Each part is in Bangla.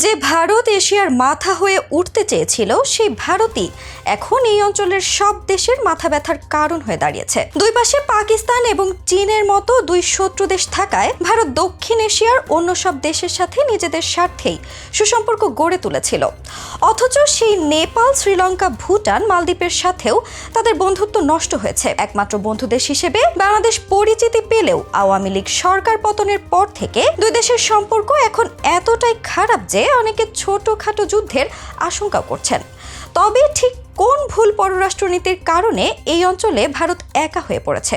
যে ভারত এশিয়ার মাথা হয়ে উঠতে চেয়েছিল সেই ভারতই এখন এই অঞ্চলের সব দেশের মাথা ব্যথার কারণ হয়ে দাঁড়িয়েছে। দুই পাশে পাকিস্তান এবং চীনের মতো দুই শত্রু দেশ থাকায় ভারত দক্ষিণ এশিয়ার অন্য সব দেশের সাথে নিজেদের স্বার্থেই সুসম্পর্ক গড়ে তুলেছিল। অথচ সেই নেপাল, শ্রীলঙ্কা, ভুটান, মালদ্বীপের সাথেও তাদের বন্ধুত্ব নষ্ট হয়েছে। একমাত্র বন্ধু দেশ হিসেবে বাংলাদেশ পরিচিতি পেলেও আওয়ামী লীগ সরকার পতনের পর থেকে দুই দেশের সম্পর্ক এখন এতটাই খারাপ যে অনেকে ছোটখাটো যুদ্ধের আশঙ্কা করছেন। তবে ঠিক কোন ভুল পররাষ্ট্রনীতির কারণে এই অঞ্চলে ভারত একা হয়ে পড়েছে,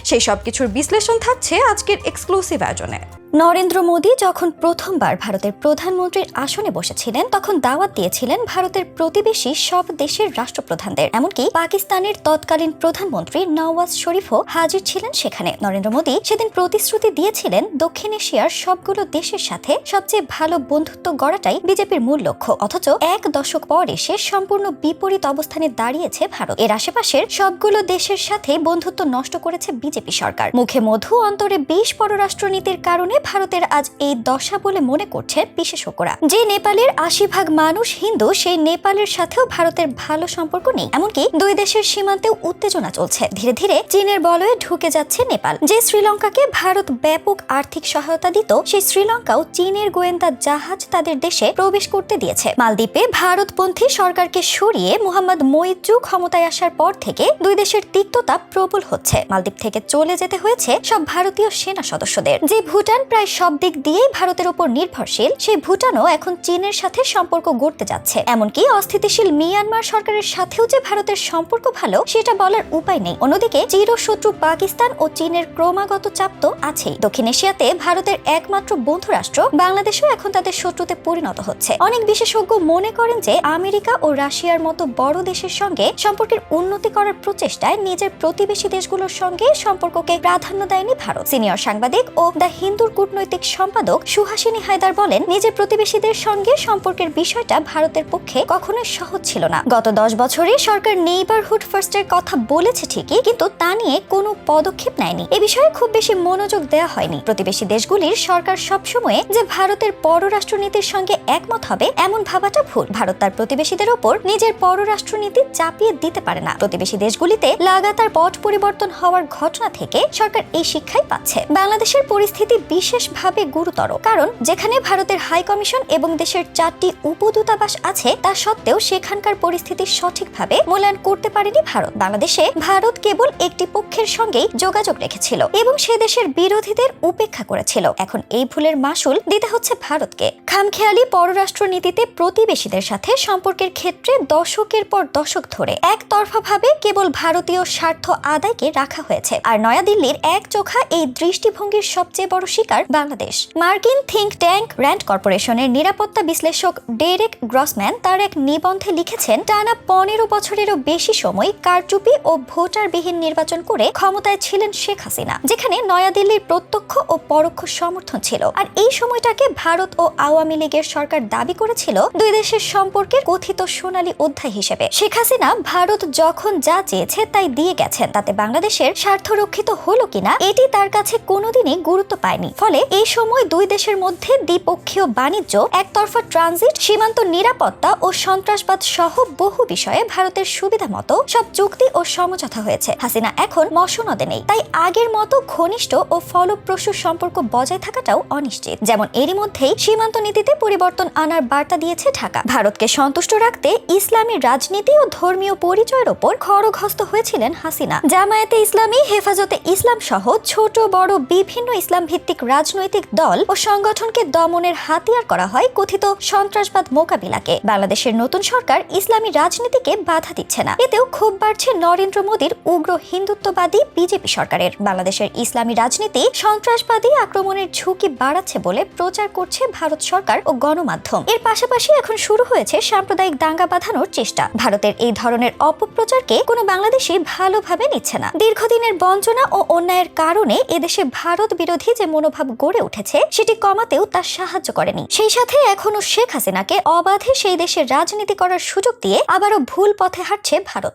সেই সব কিছুর বিশ্লেষণ থাকছে আজকের এক্সক্লুসিভ আয়োজনে। নরেন্দ্র মোদী যখন প্রথমবার ভারতের প্রধানমন্ত্রীর আসনে বসেছিলেন তখন দাওয়াত দিয়েছিলেন ভারতের প্রতিবেশী সব দেশের রাষ্ট্রপ্রধানদের, এমনকি পাকিস্তানের তৎকালীন প্রধানমন্ত্রী নওয়াজ শরীফও হাজির ছিলেন সেখানে। নরেন্দ্র মোদী সেদিন প্রতিশ্রুতি দিয়েছিলেন দক্ষিণ এশিয়ার সবগুলো দেশের সাথে সবচেয়ে ভালো বন্ধুত্ব গড়াটাই বিজেপির মূল লক্ষ্য। অথচ এক দশক পর এসে সম্পূর্ণ বিপরীত অবস্থানে দাঁড়িয়েছে ভারত। এর আশেপাশের সবগুলো দেশের সাথে বন্ধুত্ব নষ্ট করেছে বিজেপি সরকার। মুখে মধু অন্তরে বিষ পররাষ্ট্রনীতির কারণে ভারতের আজ এই দশা বলে মনে করছে বিশেষজ্ঞরা। যে নেপালের ৮০% মানুষ হিন্দু, সেই নেপালের সাথেও ভারতের ভালো সম্পর্ক নেই। এমনকি দুই দেশের সীমান্তেও উত্তেজনা চলছে। ধীরে ধীরে চীনের বলয়ে ঢুকে যাচ্ছে নেপাল। যে শ্রীলঙ্কাকে ভারত ব্যাপক আর্থিক সহায়তা দিত, সেই শ্রীলঙ্কাও চীনের গোয়েন্দা জাহাজ তাদের দেশে প্রবেশ করতে দিয়েছে। মালদ্বীপে ভারতপন্থী সরকারকে সরিয়ে মোহাম্মদ মইজু ক্ষমতায় আসার পর থেকে দুই দেশের তিক্ততা প্রবল হচ্ছে। মালদ্বীপ থেকে চলে যেতে হয়েছে সব ভারতীয় সেনা সদস্যদের। যে ভুটান প্রায় সব দিক দিয়েই ভারতের উপর নির্ভরশীল, সেই ভুটানও এখন চীনের সাথে সম্পর্ক গড়তে যাচ্ছে। এমনকি অস্থিতিশীল মিয়ানমার সরকারের সাথেও যে ভারতের সম্পর্ক ভালো সেটা বলার উপায় নেই। অন্যদিকে চিরশত্রু পাকিস্তান ও চীনের ক্রমাগত চাপ তো আছেই। দক্ষিণ এশিয়াতে ভারতের একমাত্র বন্ধু রাষ্ট্র বাংলাদেশও এখন তাদের শত্রুতে পরিণত হচ্ছে। অনেক বিশেষজ্ঞ মনে করেন যে আমেরিকা ও রাশিয়ার মতো বড় দেশের সঙ্গে সম্পর্কের উন্নতি করার প্রচেষ্টায় নিজের প্রতিবেশী দেশগুলোর সঙ্গে সম্পর্ককে প্রাধান্য দেয়নি ভারত। সিনিয়র সাংবাদিক ও দ্য হিন্দুর কূটনৈতিক সম্পাদক সুহাসিনী হায়দার বলেন, নিজের প্রতিবেশীদের সঙ্গে সম্পর্কের বিষয়টা ভারতের পক্ষে কখনোই সহজ ছিল না। গত 10 বছরে সরকার নেইবারহুড ফার্স্টের কথা বলেছে ঠিকই, কিন্তু তা নিয়ে কোনো পদক্ষেপ নেয়নি। এ বিষয়ে খুব বেশি মনোযোগ দেওয়া হয়নি। প্রতিবেশী দেশগুলির সরকার সবসময় যে ভারতের পররাষ্ট্রনীতির সঙ্গে একমত হবে এমন ভাবাটা ভুল। ভারত তার প্রতিবেশীদের ওপর নিজের পররাষ্ট্রনীতি চাপিয়ে দিতে পারে না। প্রতিবেশী দেশগুলিতে লাগাতার পট পরিবর্তন হওয়ার ঘটনা থেকে সরকার এই শিক্ষাই পাচ্ছে। বাংলাদেশের পরিস্থিতি বিশেষভাবে গুরুতর, কারণ যেখানে ভারতের হাই কমিশন এবং দেশের 4টি উপদূতাবাস আছে তা সত্ত্বেও সেখানকার পরিস্থিতি সঠিকভাবে মূল্যায়ন করতে পারেনি ভারত। বাংলাদেশে ভারত কেবল একটি পক্ষের সঙ্গেই যোগাযোগ রেখেছিল এবং সে দেশের বিরোধীদের উপেক্ষা করেছিল। এখন এই ভুলের মাসুল দিতে হচ্ছে ভারতকে। খামখেয়ালি পররাষ্ট্রনীতিতে প্রতিবেশীদের সাথে সম্পর্কের ক্ষেত্রে দশকের পর দশক ধরে একতরফাভাবে কেবল ভারতীয় স্বার্থ আদায়কে রাখা হয়েছে। আর নয়াদিল্লির একচোখা এই দৃষ্টিভঙ্গির সবচেয়ে বড় শিকার বাংলাদেশ। মার্কিন থিঙ্ক ট্যাঙ্ক র্যান্ড কর্পোরেশনের নিরাপত্তা বিশ্লেষক ডেরেক গ্রসম্যান তার এক নিবন্ধে লিখেছেন, টানা 15 বছরেরও বেশি সময় কারচুপি ও ভোটারবিহীন নির্বাচন করে ক্ষমতায় ছিলেন শেখ হাসিনা, যেখানে নয়াদিল্লির প্রত্যক্ষ ও পরোক্ষ সমর্থন ছিল। আর এই সময়টাকে ভারত ও আওয়ামী লীগের সরকার দাবি করেছিল দুই দেশের সম্পর্কের কথিত সোনালী অধ্যায় হিসেবে। শেখ হাসিনা ভারত যখন যা চেয়েছে তাই দিয়ে গেছেন, তাতে বাংলাদেশের স্বার্থ রক্ষিত হলো কিনা এটি তার কাছে কোনোদিনই গুরুত্ব পায়নি। ফলে এই সময় দুই দেশের মধ্যে দ্বিপক্ষীয় বাণিজ্য, একতরফা ট্রানজিট, সীমান্ত নিরাপত্তা ও সন্ত্রাসবাদ সহ বহু বিষয়ে ভারতের সুবিধা মতো সব চুক্তি ও সমঝোতা হয়েছে। হাসিনা এখন মসনদে নেই, তাই আগের মতো ঘনিষ্ঠ ও ফলপ্রসূ সম্পর্ক বজায় থাকাটাও অনিশ্চিত। যেমন এরই মধ্যেই সীমান্ত নীতিতে পরিবর্তন আনার বার্তা দিয়েছে ঢাকা। ভারতকে সন্তুষ্ট রাখতে ইসলামী রাজনীতি ও ধর্মীয় পরিচয়ের ওপর খড়গহস্ত হয়েছিলেন হাসিনা। জামায়াতে ইসলামী, হেফাজতে ইসলাম সহ ছোট বড় বিভিন্ন ইসলাম ভিত্তিক রাজনৈতিক দল ও সংগঠনকে দমনের হাতিয়ার করা হয় কথিত সন্ত্রাসবাদ মোকাবিলাকে। বাংলাদেশের নতুন সরকার ইসলামী রাজনীতিকে বাধা দিচ্ছে না, এতেও ক্ষোভ বাড়ছে নরেন্দ্র মোদীর উগ্র হিন্দুত্ববাদী বিজেপি সরকারের। বাংলাদেশের ইসলামী রাজনীতি সন্ত্রাসবাদী আক্রমণের ঝুঁকি বাড়াচ্ছে বলে প্রচার করছে ভারত সরকার ও গণমাধ্যম। এর পাশাপাশি এখন শুরু হয়েছে সাম্প্রদায়িক দাঙ্গা বাঁধানোর চেষ্টা। ভারতের এই ধরনের অপপ্রচারকে কোনো বাংলাদেশি ভালোভাবে নিচ্ছে না। দীর্ঘদিনের বঞ্চনা ও অন্যায়ের কারণে এদেশে ভারত বিরোধী যে মনোভাব গড়ে উঠেছে সেটি কমাতেও তা সাহায্য করেনি। সেই সাথে এখনো শেখ হাসিনাকে অবাধে সেই দেশের রাজনীতি করার সুযোগ দিয়ে আবারও ভুল পথে হাঁটছে ভারত।